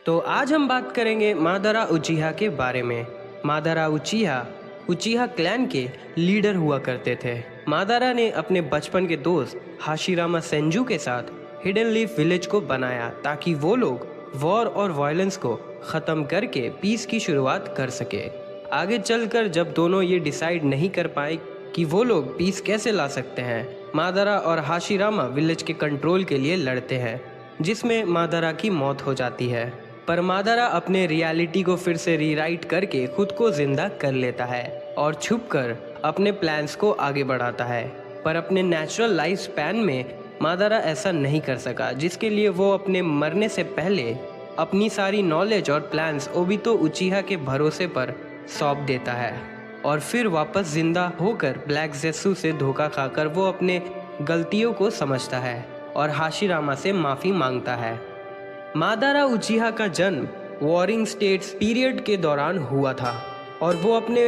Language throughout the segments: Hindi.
तो आज हम बात करेंगे मादारा उचिहा के बारे में। मादारा उचिहा उचिहा क्लैन के लीडर हुआ करते थे। मादारा ने अपने बचपन के दोस्त हाशिरामा सेंजू के साथ हिडन लीफ विलेज को बनाया ताकि वो लोग वॉर और वायलेंस को ख़त्म करके पीस की शुरुआत कर सके। आगे चलकर जब दोनों ये डिसाइड नहीं कर पाए कि वो लोग पीस कैसे ला सकते हैं, मादारा और हाशिरामा विलेज के कंट्रोल के लिए लड़ते हैं, जिसमें मादारा की मौत हो जाती है। पर मादारा अपने रियलिटी को फिर से रीराइट करके खुद को जिंदा कर लेता है और छुपकर अपने प्लान्स को आगे बढ़ाता है। पर अपने नेचुरल लाइफ स्पैन में मादारा ऐसा नहीं कर सका, जिसके लिए वो अपने मरने से पहले अपनी सारी नॉलेज और प्लान्स ओबितो उचिहा के भरोसे पर सौंप देता है और फिर वापस जिंदा होकर ब्लैक ज़ेत्सु से धोखा खाकर वो अपने गलतियों को समझता है और हाशिरामा से माफ़ी मांगता है। मादारा उचिहा का जन्म वॉरिंग स्टेट्स पीरियड के दौरान हुआ था और वो अपने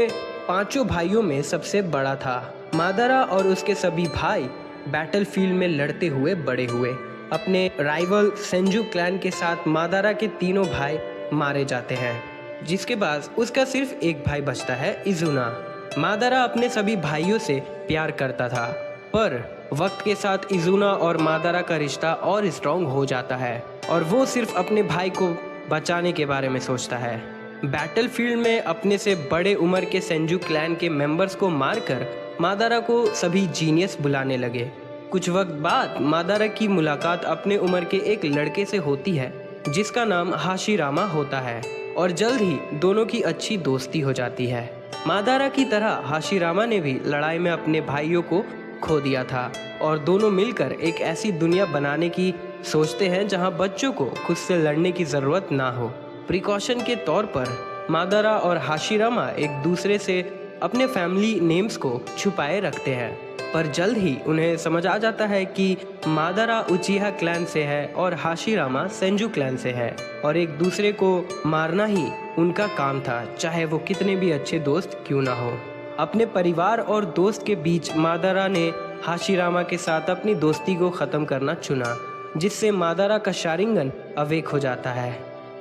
5 भाइयों में सबसे बड़ा था। मादारा और उसके सभी भाई बैटलफील्ड में लड़ते हुए बड़े हुए। अपने राइवल सेंजू क्लैन के साथ मादारा के तीनों भाई मारे जाते हैं, जिसके बाद उसका सिर्फ एक भाई बचता है, इजुना। मादारा अपने सभी भाइयों से प्यार करता था, पर वक्त के साथ इजुना और मादारा का रिश्ता और स्ट्रॉन्ग हो जाता है और वो सिर्फ अपने भाई को बचाने के बारे में सोचता है। बैटलफील्ड में अपने से बड़े उम्र के सेंजू क्लैन के मेंबर्स को मारकर मादारा को सभी जीनियस बुलाने लगे। कुछ वक्त बाद मादारा की मुलाकात अपने उम्र के एक लड़के से होती है जिसका नाम हाशिरामा होता है और जल्द ही दोनों की अच्छी दोस्ती हो जाती है। मादारा की तरह हाशिरामा ने भी लड़ाई में अपने भाइयों को खो दिया था और दोनों मिलकर एक ऐसी दुनिया बनाने की सोचते हैं जहां बच्चों को खुद से लड़ने की ज़रूरत ना हो। प्रिकॉशन के तौर पर मादारा और हाशिरामा एक दूसरे से अपने फैमिली नेम्स को छुपाए रखते हैं, पर जल्द ही उन्हें समझ आ जाता है कि मादारा उचिहा क्लैन से है और हाशिरामा सेंजू क्लैन से है और एक दूसरे को मारना ही उनका काम था, चाहे वो कितने भी अच्छे दोस्त क्यों ना हो। अपने परिवार और दोस्त के बीच मादारा ने हाशिरामा के साथ अपनी दोस्ती को ख़त्म करना चुना, जिससे मादारा का शारिंगन अवेक हो जाता है।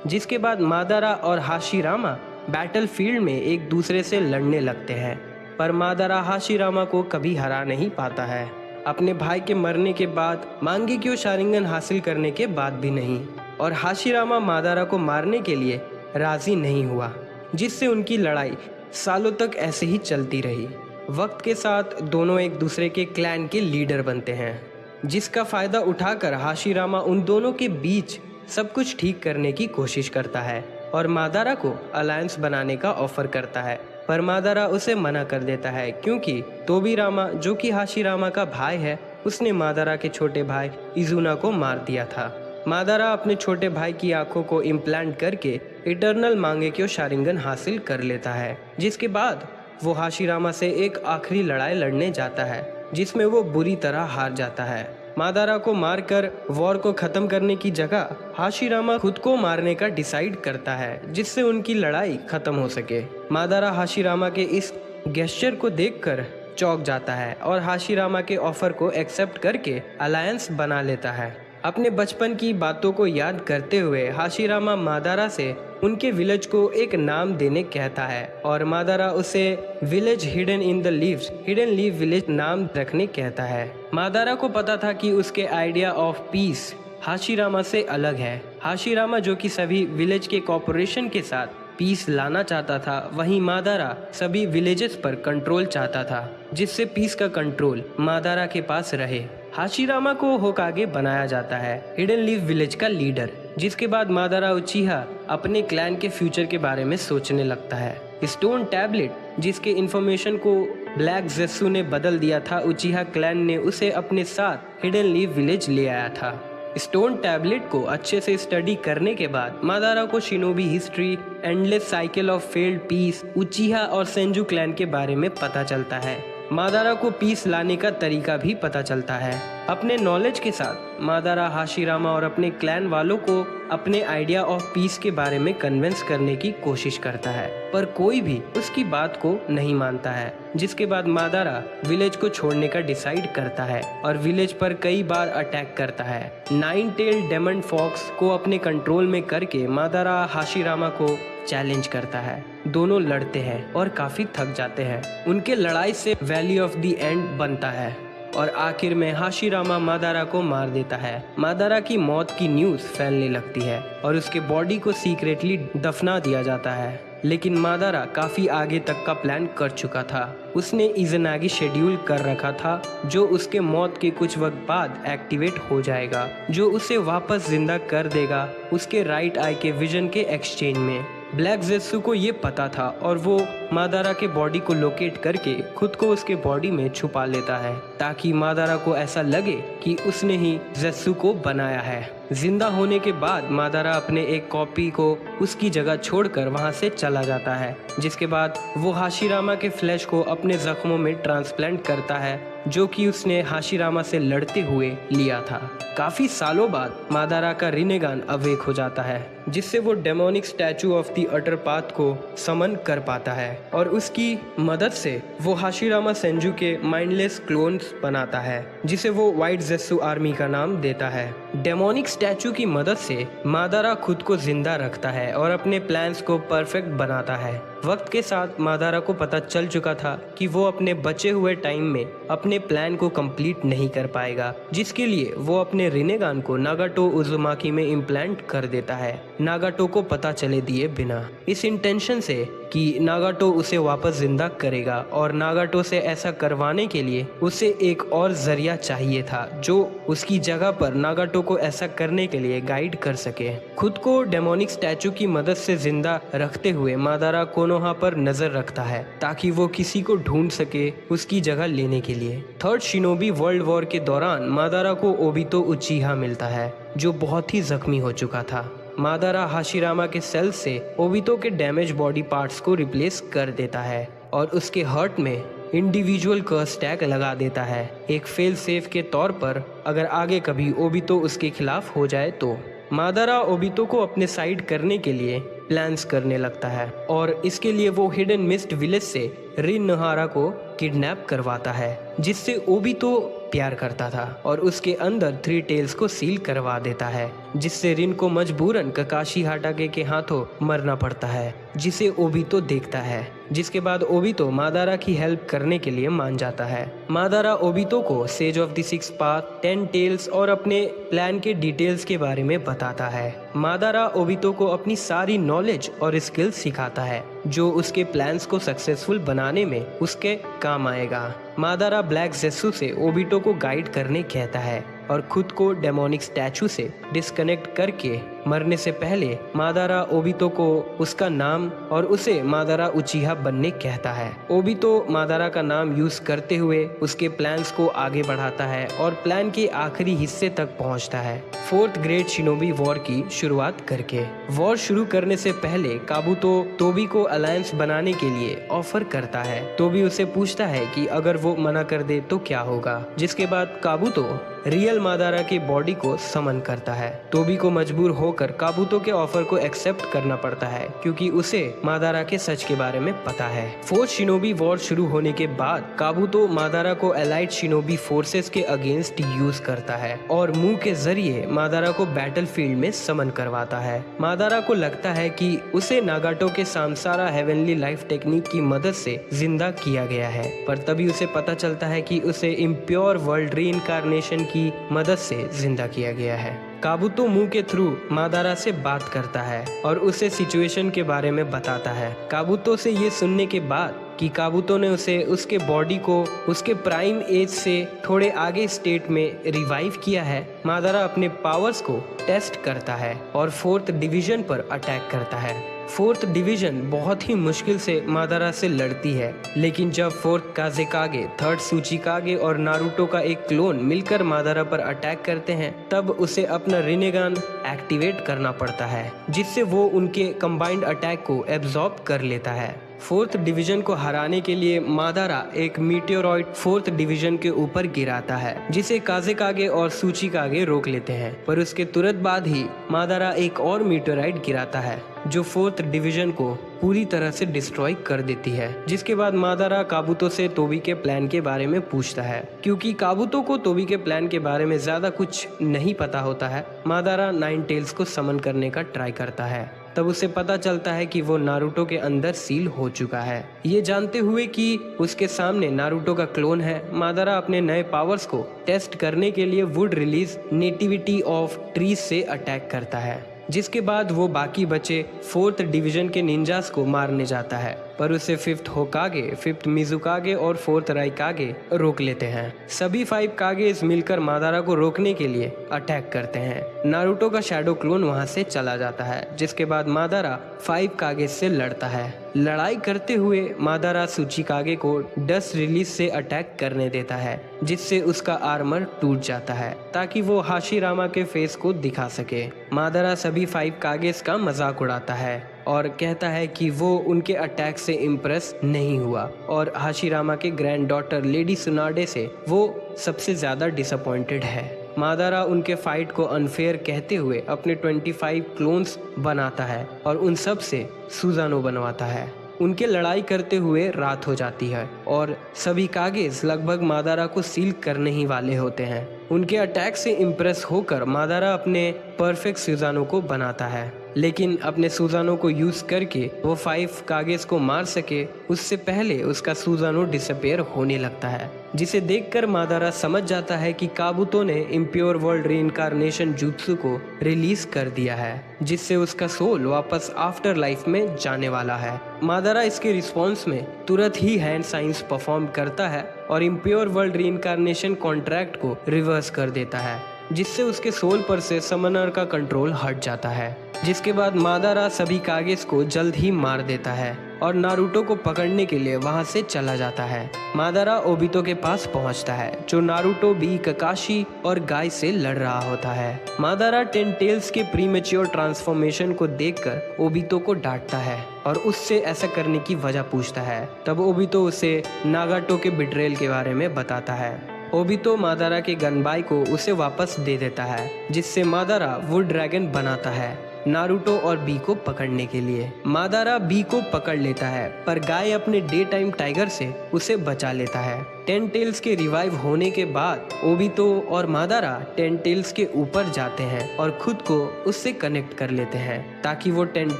जिसके बाद मादारा और हाशिरामा बैटलफील्ड में एक दूसरे से लड़ने लगते हैं, पर मादारा हाशिरामा को कभी हरा नहीं पाता है। अपने भाई के मरने के बाद मांगेक्यो शारिंगन हासिल करने के बाद भी नहीं, और हाशिरामा मादारा को मारने के लिए राज़ी नहीं हुआ, जिससे उनकी लड़ाई सालों तक ऐसे ही चलती रही। वक्त के साथ दोनों एक दूसरे के क्लैन के लीडर बनते हैं, जिसका फ़ायदा उठाकर हाशिरामा उन दोनों के बीच सब कुछ ठीक करने की कोशिश करता है और मादारा को अलायंस बनाने का ऑफर करता है, पर मादारा उसे मना कर देता है क्योंकि तोबिरामा, जो कि हाशिरामा का भाई है, उसने मादारा के छोटे भाई इजुना को मार दिया था। मादारा अपने छोटे भाई की आंखों को इम्प्लांट करके इटर्नल मांगेक्यो शारिंगन हासिल कर लेता है, जिसके बाद वो हाशिरामा से एक आखिरी लड़ाई लड़ने जाता है, जिसमें वो बुरी तरह हार जाता है। मादारा को मारकर वॉर को ख़त्म करने की जगह हाशिरामा खुद को मारने का डिसाइड करता है, जिससे उनकी लड़ाई ख़त्म हो सके। मादारा हाशिरामा के इस गेस्चर को देखकर चौंक जाता है और हाशिरामा के ऑफर को एक्सेप्ट करके अलायंस बना लेता है। अपने बचपन की बातों को याद करते हुए हाशिरामा मादारा से उनके विलेज को एक नाम देने कहता है और मादारा उसे village hidden in the leaves, hidden leave village नाम रखने कहता है। मादारा को पता था कि उसके आइडिया ऑफ पीस हाशिरामा से अलग है। हाशिरामा, जो कि सभी विलेज के कॉर्पोरेशन के साथ पीस लाना चाहता था, वहीं मादारा सभी विलेजेस पर कंट्रोल चाहता था, जिससे पीस का कंट्रोल मादारा के पास रहे। हाशिरामा को होकागे बनाया जाता है, हिडन लीव विलेज का लीडर, जिसके बाद मादारा उचिहा अपने क्लैन के फ्यूचर के बारे में सोचने लगता है। स्टोन टैबलेट, जिसके इन्फॉर्मेशन को ब्लैक ज़ेत्सु ने बदल दिया था, उचिहा क्लैन ने उसे अपने साथ हिडन लीव विलेज ले आया था। स्टोन टैबलेट को अच्छे से स्टडी करने के बाद मादारा को shinobi history, endless cycle of failed peace, Uchiha और सेंजू क्लैन के बारे में पता चलता है। मादारा को पीस लाने का तरीका भी पता चलता है। अपने नॉलेज के साथ मादारा हाशिरामा और अपने क्लैन वालों को अपने आइडिया ऑफ पीस के बारे में कन्विंस करने की कोशिश करता है, पर कोई भी उसकी बात को नहीं मानता है। जिसके बाद मादारा विलेज को छोड़ने का डिसाइड करता है और विलेज पर कई बार अटैक करता है। 9-tailed डेमन फॉक्स को अपने कंट्रोल में करके मादारा हाशिरामा को चैलेंज करता है। दोनों लड़ते हैं और काफी थक जाते हैं। उनके लड़ाई से वैली ऑफ द एंड बनता है और आखिर में हाशिरामा मादारा को मार देता है। मादारा की मौत की न्यूज़ फैलने लगती है और उसके बॉडी को सीक्रेटली दफना दिया जाता है। लेकिन मादारा काफी आगे तक का प्लान कर चुका था। उसने इज़नागी शेड्यूल कर रखा था जो उसके मौत के कुछ वक्त बाद एक्टिवेट हो जाएगा, जो उसे वापस जिंदा कर देगा उसके राइट आई के विजन के एक्सचेंज में। ब्लैक जेत्सु को ये पता था और वो मादारा के बॉडी को लोकेट करके खुद को उसके बॉडी में छुपा लेता है ताकि मादारा को ऐसा लगे कि उसने ही जेत्सु को बनाया है। जिंदा होने के बाद मादारा अपने एक कॉपी को उसकी जगह छोड़कर वहां से चला जाता है, जिसके बाद वो हाशिरामा के फ्लैश को अपने जख्मों में ट्रांसप्लांट करता है जो कि उसने हाशिरामा से लड़ते हुए लिया था। काफी सालों बाद मादारा का रिनेगान अवेक हो जाता है, जिससे वो demonic statue of the utter path को समन कर पाता है और उसकी मदद से वो हाशिरामा सेंजू के माइंडलेस क्लोन्स बनाता है, जिसे वो व्हाइट जेत्सु आर्मी का नाम देता है। डेमोनिक स्टैचू की मदद से मादारा खुद को जिंदा रखता है और अपने प्लान्स को परफेक्ट बनाता है। वक्त के साथ मादारा को पता चल चुका था कि वो अपने बचे हुए टाइम में अपने प्लान को कंप्लीट नहीं कर पाएगा, जिसके लिए वो अपने रिनेगान को नागाटो उजुमाकी में इम्प्लांट कर देता है, नागाटो को पता चले दिए बिना, इस इंटेंशन से कि नागाटो उसे वापस जिंदा करेगा। और नागाटो से ऐसा करवाने के लिए उसे एक और जरिया चाहिए था जो उसकी जगह पर नागाटो को ऐसा करने के लिए गाइड कर सके। खुद को डेमोनिक स्टैचू की मदद से जिंदा रखते हुए मादारा कोनोहा पर नजर रखता है ताकि वो किसी को ढूंढ सके उसकी जगह लेने के लिए। थर्ड शिनोबी वर्ल्ड वॉर के दौरान मादारा को ओबितो उचिहा मिलता है जो बहुत ही जख्मी हो चुका था। मादारा हाशिरामा के सेल से ओबितो के डैमेज बॉडी पार्ट्स को रिप्लेस कर देता है और उसके हर्ट में इंडिविजुअल कर्स टैग लगा देता है, एक फेल सेफ के तौर पर अगर आगे कभी ओबितो उसके खिलाफ हो जाए तो। मादारा ओबितो को अपने साइड करने के लिए प्लान्स करने लगता है और इसके लिए वो हिडन मिस्ट विलेज से रिन नोहारा को किडनैप करवाता है, जिससे ओबितो प्यार करता था और उसके अंदर 3 टेल्स को सील करवा देता है, जिससे रिन को मजबूरन ककाशी हाटाके के हाथों मरना पड़ता है, जिसे ओबितो देखता है। जिसके बाद ओबितो मादारा की हेल्प करने के लिए मान जाता है। मादारा ओबितो को sage of the 6 path, 10 tails और अपने प्लान के डिटेल्स के बारे में बताता है। मादारा ओबितो को अपनी सारी नॉलेज और स्किल्स सिखाता है जो उसके प्लान्स को सक्सेसफुल बनाने में उसके काम आएगा। मादारा ब्लैक जेत्सु से ओबितो को गाइड करने कहता है और खुद को डेमोनिक स्टैचू से डिस्कनेक्ट करके मरने से पहले मादारा ओबितो को उसका नाम और उसे मादारा उचिहा बनने कहता है। ओबितो मादारा का नाम यूज करते हुए उसके प्लान्स को आगे बढ़ाता है और प्लान के आखिरी हिस्से तक पहुंचता है, 4th ग्रेट शिनोबी वॉर की शुरुआत करके। वॉर शुरू करने से पहले काबुतो तोबी को अलायंस बनाने के लिए ऑफर करता है। तोबी उसे पूछता है कि अगर वो मना कर दे तो क्या होगा, जिसके बाद काबुतो रियल मादारा की बॉडी को समन करता है। तोबी को मजबूर होकर काबुतो के ऑफर को एक्सेप्ट करना पड़ता है क्योंकि उसे मादारा के सच के बारे में पता है। 4th शिनोबी वॉर शुरू होने के बाद काबुतो मादारा को एलाइड शिनोबी फोर्सेस के अगेंस्ट यूज करता है और मुंह के जरिए मादारा को बैटलफील्ड में समन करवाता है। मादारा को लगता है कि उसे नागाटो के सामसारा हेवनली लाइफ टेक्निक की मदद से जिंदा किया गया है, पर तभी उसे पता चलता है कि उसे इम्प्योर वर्ल्ड रीइंकार्नेशन की मदद से जिंदा किया गया है। काबुतो मुंह के थ्रू मादारा से बात करता है और उसे सिचुएशन के बारे में बताता है। काबुतो से ये सुनने के बाद कि काबुतो ने उसे उसके बॉडी को उसके प्राइम एज से थोड़े आगे स्टेट में रिवाइव किया है, मादारा अपने पावर्स को टेस्ट करता है और 4th डिवीजन पर अटैक करता है। फोर्थ डिवीजन बहुत ही मुश्किल से मादारा से लड़ती है, लेकिन जब फोर्थ काज़ेकागे, थर्ड सूचिकागे और नारुतो का एक क्लोन मिलकर मादारा पर अटैक करते हैं, तब उसे अपना रिनेगान एक्टिवेट करना पड़ता है, जिससे वो उनके कंबाइंड अटैक को एब्जॉर्ब कर लेता है। फोर्थ डिवीजन को हराने के लिए मादारा एक मीटियोरॉइड फोर्थ डिवीजन के ऊपर गिराता है, जिसे काज़ेकागे और सूचिकागे रोक लेते हैं, पर उसके तुरंत बाद ही मादारा एक और मीटियोराइड गिराता है जो फोर्थ डिवीजन को पूरी तरह से डिस्ट्रॉय कर देती है। जिसके बाद मादारा काबुतो से तोबी के प्लान के बारे में पूछता है। क्योंकि काबुतो को तोबी के प्लान के बारे में ज्यादा कुछ नहीं पता होता है, मादारा नाइन टेल्स को समन करने का ट्राई करता है। तब उसे पता चलता है कि वो नारुतो के अंदर सील हो चुका है। ये जानते हुए कि उसके सामने नारुतो का क्लोन है, मादारा अपने नए पावर्स को टेस्ट करने के लिए would release nativity of trees से अटैक करता है, जिसके बाद वो बाकी बचे फोर्थ डिवीजन के निंजास को मारने जाता है, पर उसे फिफ्थ होकागे, फिफ्थ मिजुकागे और फोर्थ राइकागे रोक लेते हैं। सभी 5 कागेस मिलकर मादारा को रोकने के लिए अटैक करते हैं। नारुतो का शैडो क्लोन वहां से चला जाता है, जिसके बाद मादारा 5 कागेस से लड़ता है। लड़ाई करते हुए मादारा सूचिकागे को डस्ट रिलीज से अटैक करने देता है, जिससे उसका आर्मर टूट जाता है ताकि वो हाशिरामा के फेस को दिखा सके। मादारा सभी 5 कागेस का मजाक उड़ाता है और कहता है कि वो उनके अटैक से इम्प्रेस नहीं हुआ और हाशिरामा के ग्रैंड डॉटर लेडी सुनाडे से वो सबसे ज्यादा डिसअपॉइंटेड है। मादारा उनके फाइट को अनफेयर कहते हुए अपने 25 क्लोन्स बनाता है और उन सब से सुजानो बनवाता है। उनके लड़ाई करते हुए रात हो जाती है और सभी कागेस लगभग मादारा को सील करने ही वाले होते हैं। उनके अटैक से इम्प्रेस होकर मादारा अपने परफेक्ट सुजानो को बनाता है, लेकिन अपने सुजानो को यूज करके वो 5 कागेस को मार सके उससे पहले उसका सुजानो डिसअपेयर होने लगता है, जिसे देखकर मादारा समझ जाता है कि काबुतो ने इम्प्योर वर्ल्ड रीइंकार्नेशन जुत्सु को रिलीज कर दिया है, जिससे उसका सोल वापस आफ्टर लाइफ में जाने वाला है। मादारा इसके रिस्पॉन्स में तुरंत ही हैंड साइंस परफॉर्म करता है और इम्प्योर वर्ल्ड रीइंकार्नेशन कॉन्ट्रैक्ट को रिवर्स कर देता है, जिससे उसके सोल पर से समनर का कंट्रोल हट जाता है। जिसके बाद मादारा सभी कागेस को जल्द ही मार देता है और नारुतो को पकड़ने के लिए वहां से चला जाता है। मादारा ओबितो के पास पहुंचता है, जो नारुतो, बी, ककाशी और गाय से लड़ रहा होता है। मादारा 10 टेल्स के प्रीमेच्योर ट्रांसफॉर्मेशन को देखकर ओबितो को डांटता है और उससे ऐसा करने की वजह पूछता है। तब ओबितो उसे नागाटो के बिट्रेल के बारे में बताता है। ओबितो मादारा के गनबाई को उसे वापस दे देता है, जिससे मादारा वुड ड्रैगन बनाता है नारुतो और बी को पकड़ने के लिए। मादारा बी को पकड़ लेता है, पर गाय अपने डे टाइम टाइगर से उसे बचा लेता है। 10 टेल्स के रिवाइव होने के बाद ओबितो और मादारा 10 टेल्स के ऊपर जाते हैं और खुद को उससे कनेक्ट कर लेते हैं ताकि वो 10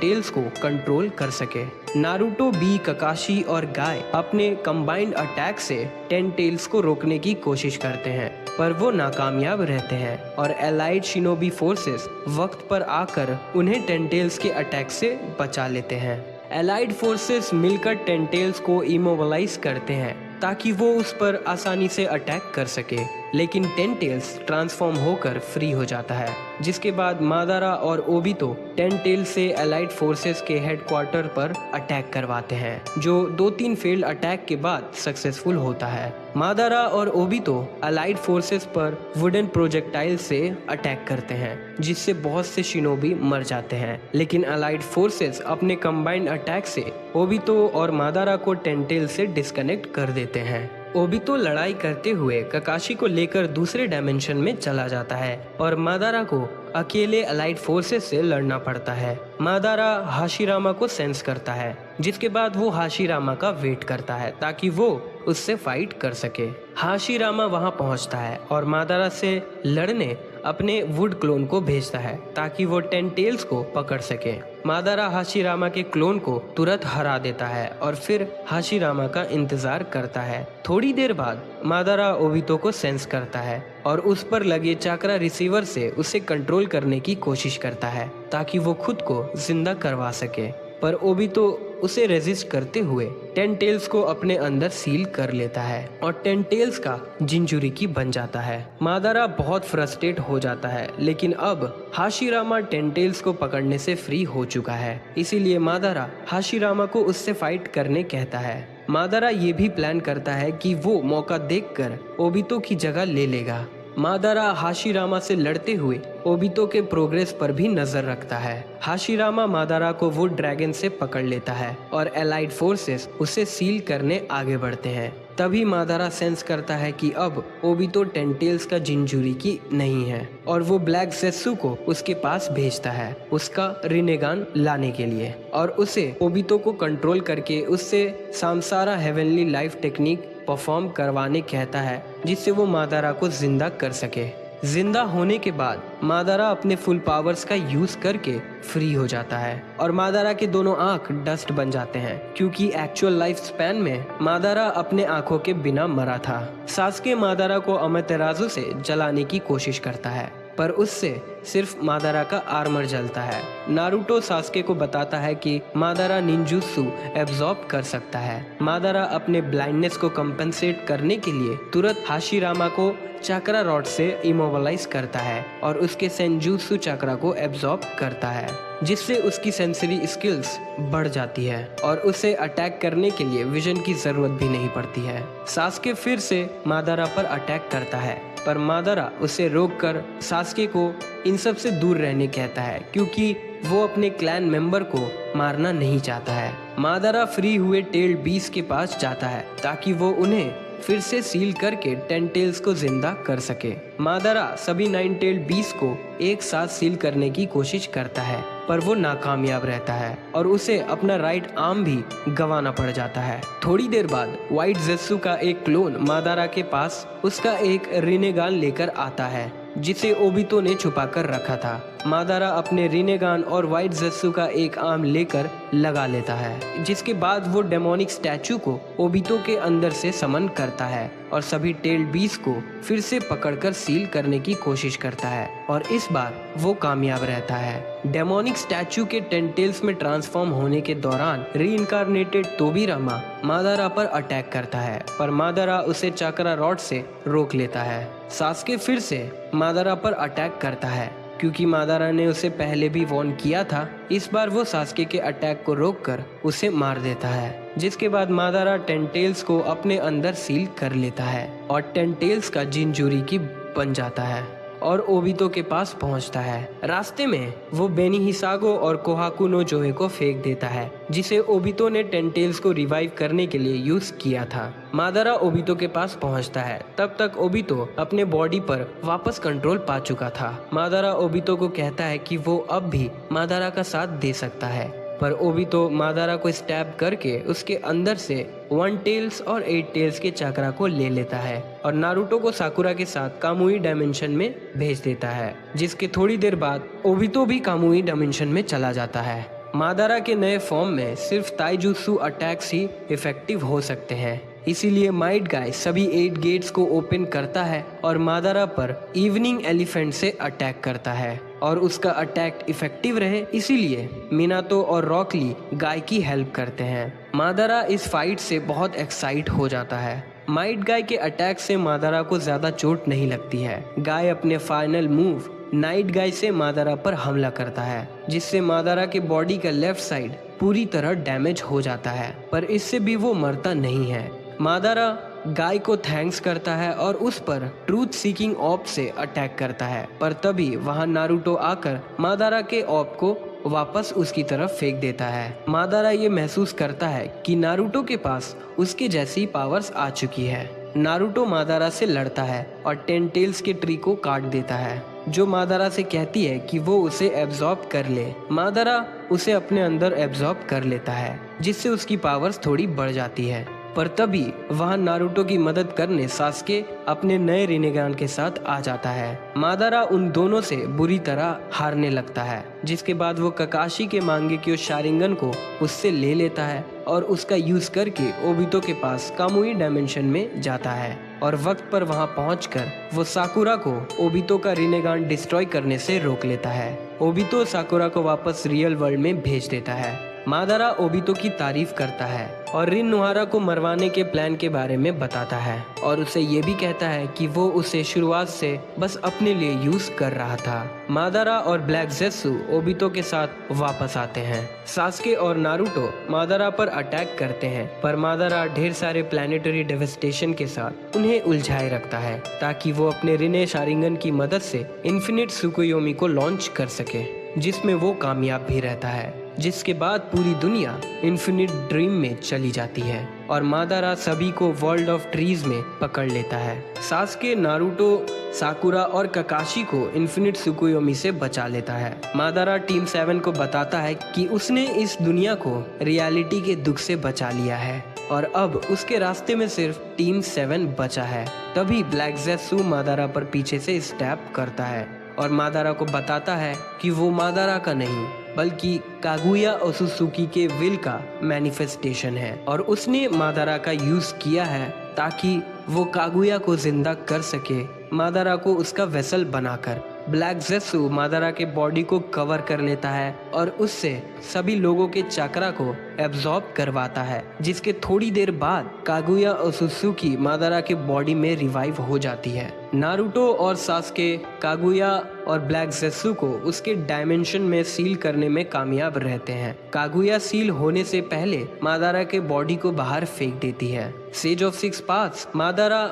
टेल्स को कंट्रोल कर सके। नारुतो, बी, ककाशी और गाय अपने कंबाइंड अटैक से 10 टेल्स को रोकने की कोशिश करते हैं, पर वो नाकामयाब रहते हैं और एलाइड शिनोबी फोर्सेस वक्त पर आकर उन्हें 10 टेल्स के अटैक से बचा लेते हैं। एलाइड फोर्सेस मिलकर 10 टेल्स को इमोबलाइज करते हैं ताकि वो उस पर आसानी से अटैक कर सके, लेकिन 10 टेल्स ट्रांसफॉर्म होकर फ्री हो जाता है। जिसके बाद मादारा और ओबितो 10 टेल्स से एलाइड फोर्सेस के हेडक्वार्टर पर अटैक करवाते हैं, जो 2-3 फेल्ड अटैक के बाद सक्सेसफुल होता है। मादारा और ओबितो एलाइड फोर्सेस पर वुडन प्रोजेक्टाइल से अटैक करते हैं, जिससे बहुत से शिनोबी मर जाते हैं, लेकिन एलाइड फोर्सेस अपने कंबाइंड अटैक से ओबितो और मादारा को 10 टेल से डिस्कनेक्ट कर देते हैं। ओबितो लड़ाई करते हुए ककाशी को लेकर दूसरे डायमेंशन में चला जाता है और मादारा को अकेले अलाइड फोर्सेस से लड़ना पड़ता है। मादारा हाशिरामा को सेंस करता है, जिसके बाद वो हाशिरामा का वेट करता है ताकि वो उससे फाइट कर सके। हाशिरामा वहां पहुंचता है और मादारा से लड़ने अपने वुड क्लोन को भेजता है ताकि वो 10 टेल्स को पकड़ सके। मादारा हाशिरामा के क्लोन को तुरंत हरा देता है और फिर हाशिरामा का इंतजार करता है। थोड़ी देर बाद मादारा ओबितो को सेंस करता है और उस पर लगे चाक्रा रिसीवर से उसे कंट्रोल करने की कोशिश करता है ताकि वो खुद को जिंदा करवा सके, पर ओबितो उसे रेजिस्ट करते हुए टेन टेल्स को अपने अंदर सील कर लेता है और टेन टेल्स का जिंजुरिकी बन जाता है। मादारा बहुत फ्रस्ट्रेट हो जाता है, लेकिन अब हाशिरामा टेन टेल्स को पकड़ने से फ्री हो चुका है, इसीलिए मादारा हाशिरामा को उससे फाइट करने कहता है। मादारा ये भी प्लान करता है कि वो मौका देखकर ओबितो की जगह ले लेगा। मादारा हाशिरामा से लड़ते हुए ओबितो के प्रोग्रेस पर भी नजर रखता है। हाशिरामा मादारा को वुड ड्रैगन से पकड़ लेता है और एलाइड फोर्सेस उसे सील करने आगे बढ़ते हैं। तभी मादारा सेंस करता है कि अब ओबितो टेन टेल्स का जिंजुरिकी नहीं है और वो ब्लैक ज़ेत्सु को उसके पास भेजता है उसका रिनेगान लाने के लिए और उसे ओबितो को कंट्रोल करके उससे सामसारा हेवनली लाइफ टेक्निक परफॉर्म करवाने कहता है, जिससे वो मादारा को जिंदा कर सके। जिंदा होने के बाद मादारा अपने फुल पावर्स का यूज करके फ्री हो जाता है और मादारा के दोनों आंख डस्ट बन जाते हैं, क्योंकि एक्चुअल लाइफ स्पैन में मादारा अपने आंखों के बिना मरा था। सास्के मादारा को अमातेराजु से जलाने की कोशिश करता है, पर उससे सिर्फ मादारा का आर्मर जलता है। नारुतो सास्के को बताता है कि मादारा निंजुत्सु एब्जॉर्ब कर सकता है। मादारा अपने ब्लाइंडनेस को कंपेंसेट करने के लिए तुरंत हाशिरामा को चक्रा रॉड से इमोबलाइज करता है और उसके सेंजुत्सु चक्रा को एब्जॉर्ब करता है, जिससे उसकी सेंसरी स्किल्स बढ़ जाती है और उसे अटैक करने के लिए विजन की जरूरत भी नहीं पड़ती है। सास्के फिर से मादारा पर अटैक करता है, पर मादारा उसे रोककर सास्के को इन सब से दूर रहने कहता है, क्योंकि वो अपने क्लैन मेंबर को मारना नहीं चाहता है। मादारा फ्री हुए टेल्ड बीस्ट के पास जाता है ताकि वो उन्हें फिर से सील करके टेन टेल्स को जिंदा कर सके। मादारा सभी 9 टेल्ड बीस्ट को एक साथ सील करने की कोशिश करता है, पर वो नाकामयाब रहता है और उसे अपना राइट आर्म भी गंवाना पड़ जाता है। थोड़ी देर बाद व्हाइट ज़ेत्सु का एक क्लोन मादारा के पास उसका एक रिनेगान लेकर आता है, जिसे ओबितो ने छुपा कर रखा था। मादारा अपने रिनेगान और व्हाइट ज़ेत्सु का एक आर्म लेकर लगा लेता है, जिसके बाद वो डेमोनिक स्टैचू को ओबितो के अंदर से समन करता है और सभी टेल्ड बीस्ट को फिर से पकड़कर सील करने की कोशिश करता है और इस बार वो कामयाब रहता है। डेमोनिक स्टैचू के 10 टेल्स में ट्रांसफॉर्म होने के दौरान रीइंकार्नेटेड तोबिरामा मादारा पर अटैक करता है, पर मादारा उसे चक्रा रॉड से रोक लेता है। सास्के फिर से मादारा पर अटैक करता है, क्योंकि मादारा ने उसे पहले भी वॉर्न किया था। इस बार वो सास्के के अटैक को रोककर उसे मार देता है, जिसके बाद मादारा 10 टेल्स को अपने अंदर सील कर लेता है और 10 टेल्स का जिंजुरिकी बन जाता है और ओबितो के पास पहुंचता है। रास्ते में वो बेनी हिसागो और कोहाकु नो जोहे को फेंक देता है, जिसे ओबितो ने 10 टेल्स को रिवाइव करने के लिए यूज किया था। मादारा ओबितो के पास पहुंचता है, तब तक ओबितो अपने बॉडी पर वापस कंट्रोल पा चुका था। मादारा ओबितो को कहता है कि वो अब भी मादारा का साथ दे सकता है, पर ओबितो मादारा को स्टैब करके उसके अंदर से 1 टेल्स और 8 टेल्स के चक्रा को ले लेता है और नारुतो को साकुरा के साथ कामुई डायमेंशन में भेज देता है, जिसके थोड़ी देर बाद ओबितो भी कामुई डायमेंशन में चला जाता है। मादारा के नए फॉर्म में सिर्फ ताइजुत्सु अटैक्स ही इफेक्टिव हो सकते हैं, इसीलिए माइट गाय सभी 8 गेट्स को ओपन करता है और मादारा पर इवनिंग एलिफेंट से अटैक करता है और उसका अटैक इफेक्टिव रहे, इसीलिए मिनातो और रॉकली गाय की हेल्प करते हैं। मादारा इस फाइट से बहुत एक्साइट हो जाता है। माइट गाय के अटैक से मादारा को ज्यादा चोट नहीं लगती है। गाय अपने फाइनल मूव नाइट गाय से मादारा पर हमला करता है, जिससे मादारा के बॉडी का लेफ्ट साइड पूरी तरह डैमेज हो जाता है, पर इससे भी वो मरता नहीं है। मादारा गाय को थैंक्स करता है और उस पर ट्रूथ सीकिंग ऑप से अटैक करता है, पर तभी वहां नारुतो आकर मादारा के ऑप को वापस उसकी तरफ फेंक देता है। मादारा ये महसूस करता है कि नारुतो के पास उसके जैसी पावर्स आ चुकी है। नारुतो मादारा से लड़ता है और 10 टेल्स के ट्री को काट देता है, जो मादारा से कहती है कि वो उसे एब्जॉर्ब कर ले। मादारा उसे अपने अंदर एब्जॉर्ब कर लेता है, जिससे उसकी पावर्स थोड़ी बढ़ जाती है, पर तभी वहां नारुतो की मदद करने सास्के अपने नए रिनेगान के साथ आ जाता है। मादारा उन दोनों से बुरी तरह हारने लगता है, जिसके बाद वो ककाशी के मांगेक्यो शारिंगन को उससे ले लेता है और उसका यूज करके ओबितो के पास कामुई डायमेंशन में जाता है और वक्त पर वहां पहुंचकर वो साकुरा को ओबितो का रिनेगान डिस्ट्रॉय करने से रोक लेता है। ओबितो साकुरा को वापस रियल वर्ल्ड में भेज देता है। मादारा ओबितो की तारीफ करता है और रिन नोहारा को मरवाने के प्लान के बारे में बताता है और उसे ये भी कहता है कि वो उसे शुरुआत से बस अपने लिए यूज कर रहा था। मादारा और ब्लैक ज़ेत्सु ओबितो के साथ वापस आते हैं। सास्के और नारुतो मादारा पर अटैक करते हैं, पर मादारा ढेर सारे प्लैनेटरी डेवस्टेशन के साथ उन्हें उलझाए रखता है ताकि वो अपने रिने शारिंगन की मदद से इन्फिनिट सुकुयोमी को लॉन्च कर सके, जिसमें वो कामयाब भी रहता है। जिसके बाद पूरी दुनिया इन्फिनिट ड्रीम में चली जाती है और मादारा सभी को वर्ल्ड ऑफ ट्रीज में पकड़ लेता है। सास्के, नारुतो, साकुरा और ककाशी को इन्फिनिट सुकुयोमी से बचा लेता है। मादारा टीम 7 को बताता है कि उसने इस दुनिया को रियलिटी के दुख से बचा लिया है और अब उसके रास्ते में सिर्फ टीम 7 बचा है। तभी ब्लैक ज़ेत्सु मादारा पर पीछे से स्टैप करता है और मादारा को बताता है कि वो मादारा का नहीं बल्कि कागुया ओत्सुकी के विल का मैनिफेस्टेशन है और उसने मादारा का यूज किया है ताकि वो कागुया को जिंदा कर सके, मादारा को उसका वेसल बनाकर। ब्लैक ज़ेत्सु मादारा के बॉडी को कवर कर लेता है और उससे सभी लोगों के चक्रा को एब्जॉर्ब करवाता है, जिसके थोड़ी देर बाद कागुया ओत्सुकी मादारा के बॉडी में रिवाइव हो जाती है। नारुतो और सास्के कागुया और ब्लैक ज़ेत्सु को उसके डायमेंशन में सील करने में कामयाब रहते हैं। कागुया सील होने से पहले मादारा के बॉडी को बाहर फेंक देती है। सेज ऑफ सिक्स पाथ्स मादारा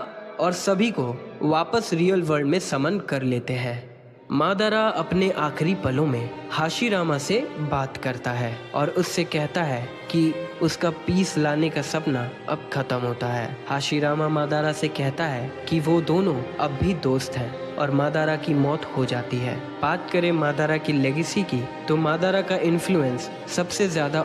और सभी को वापस रियल वर्ल्ड में समन कर लेते हैं। मादारा अपने आखिरी पलों में हाशिरामा से बात करता है और उससे कहता है कि उसका पीस लाने का सपना अब खत्म होता है। हाशिरामा मादारा से कहता है कि वो दोनों अब भी दोस्त हैं और मादारा की मौत हो जाती है। बात करें मादारा की लेगेसी की, तो मादारा का इन्फ्लुएंस सबसे ज्यादा